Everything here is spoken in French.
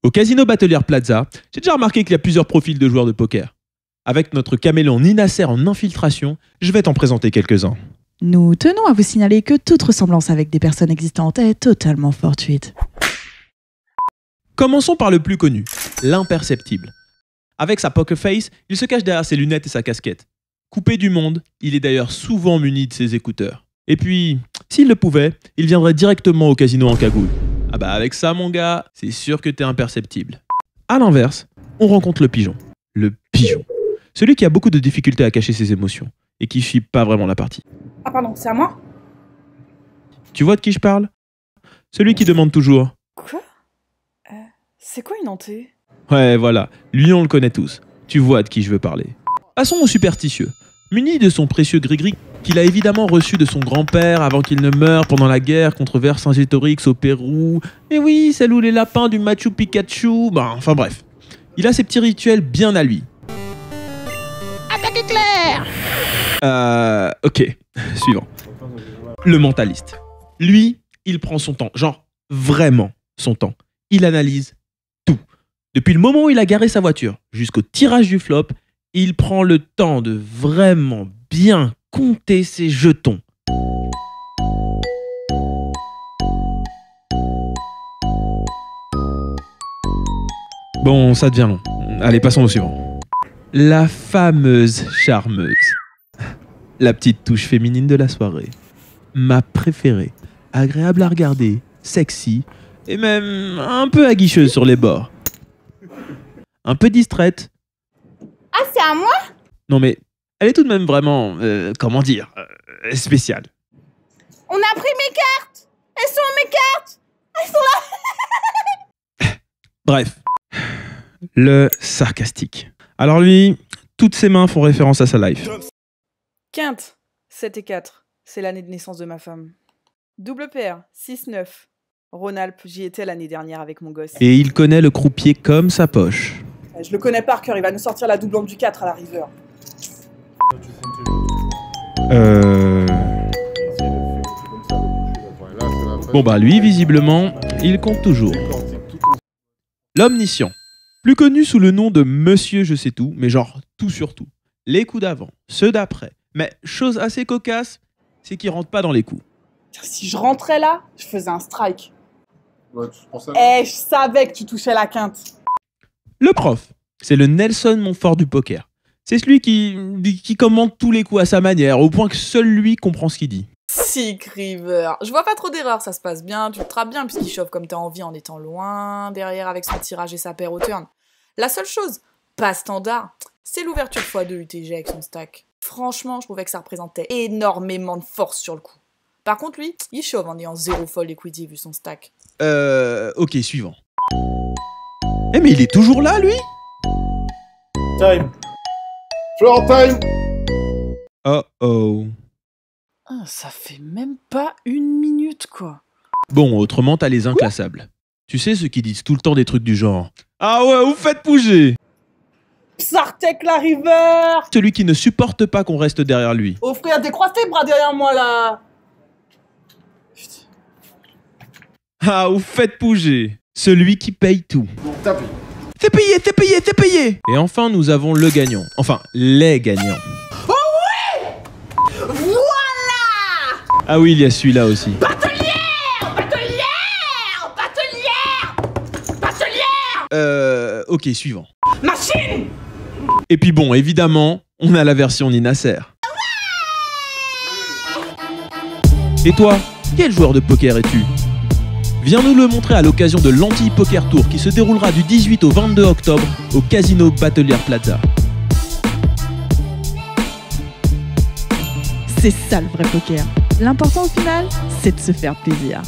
Au Casino Batelière Plaza, j'ai déjà remarqué qu'il y a plusieurs profils de joueurs de poker. Avec notre caméléon Ninasser en infiltration, je vais t'en présenter quelques-uns. Nous tenons à vous signaler que toute ressemblance avec des personnes existantes est totalement fortuite. Commençons par le plus connu, l'imperceptible. Avec sa poker face, il se cache derrière ses lunettes et sa casquette. Coupé du monde, il est d'ailleurs souvent muni de ses écouteurs. Et puis, s'il le pouvait, il viendrait directement au casino en cagoule. Ah bah avec ça mon gars, c'est sûr que t'es imperceptible. A l'inverse, on rencontre le pigeon. Le pigeon. Celui qui a beaucoup de difficultés à cacher ses émotions et qui suit pas vraiment la partie. Ah pardon, c'est à moi? Tu vois de qui je parle? Celui qui demande toujours. Quoi? C'est quoi une hantée? Ouais voilà, lui on le connaît tous. Tu vois de qui je veux parler. Passons au superstitieux. Muni de son précieux gris-gris qu'il a évidemment reçu de son grand-père avant qu'il ne meure pendant la guerre contre Vercingétorix au Pérou. Et oui, celle où les lapins du Machu Picchu... enfin bref. Il a ses petits rituels bien à lui. Attaque éclair! Ok, suivant. Le mentaliste. Lui, il prend son temps. Genre, vraiment son temps. Il analyse tout. Depuis le moment où il a garé sa voiture jusqu'au tirage du flop, il prend le temps de vraiment bien compter ses jetons. Bon, ça devient long. Allez, passons au suivant. La fameuse charmeuse. La petite touche féminine de la soirée. Ma préférée. Agréable à regarder, sexy, et même un peu aguicheuse sur les bords. Un peu distraite. Ah, c'est à moi? Non mais, elle est tout de même vraiment, comment dire, spéciale. On a pris mes cartes! Elles sont mes cartes! Elles sont là! Bref, le sarcastique. Alors lui, toutes ses mains font référence à sa life. Quinte, 7 et 4, c'est l'année de naissance de ma femme. Double paire, 6-9. Rhône-Alpes, j'y étais l'année dernière avec mon gosse. Et il connaît le croupier comme sa poche. Je le connais par cœur, il va nous sortir la doublante du 4 à la river. Bon bah lui, visiblement, il compte toujours. L'omniscient. Plus connu sous le nom de Monsieur Je sais tout, mais genre tout sur tout. Les coups d'avant, ceux d'après. Mais chose assez cocasse, c'est qu'il rentre pas dans les coups. Si je rentrais là, je faisais un strike. Ouais, tu pensais Je savais que tu touchais la quinte. Le prof, c'est le Nelson Montfort du poker. C'est celui qui commente tous les coups à sa manière, au point que seul lui comprend ce qu'il dit. Sick River. Je vois pas trop d'erreurs, ça se passe bien, tu te trappes bien puisqu'il chauffe comme t'as envie en étant loin, derrière avec son tirage et sa paire au turn. La seule chose, pas standard, c'est l'ouverture x2 UTG avec son stack. Franchement, je trouvais que ça représentait énormément de force sur le coup. Par contre, lui, il chauffe en ayant 0 fold equity vu son stack. Ok, suivant. Eh mais il est toujours là, lui? Time. Floor time. Oh oh. Ah, ça fait même pas 1 minute, quoi. Bon, autrement, t'as les inclassables. Tu sais ceux qui disent tout le temps des trucs du genre « Ah ouais, vous faites bouger !» Sartek la river! Celui qui ne supporte pas qu'on reste derrière lui. Oh frère, décroise tes bras derrière moi là! Ah, vous faites bouger. Celui qui paye tout. T'as payé. C'est payé, c'est payé, c'est payé. Et enfin, nous avons le gagnant. Enfin, les gagnants. Oh oui! Voilà! Ah oui, il y a celui-là aussi. Batelière! Batelière! Batelière! Batelière! Ok, suivant. Machine! Et puis bon, évidemment, on a la version Ninasser. Et toi, quel joueur de poker es-tu? Viens nous le montrer à l'occasion de l'Antilles Poker Tour qui se déroulera du 18 au 22 octobre au Casino Batelière Plaza. C'est ça le vrai poker. L'important au final, c'est de se faire plaisir.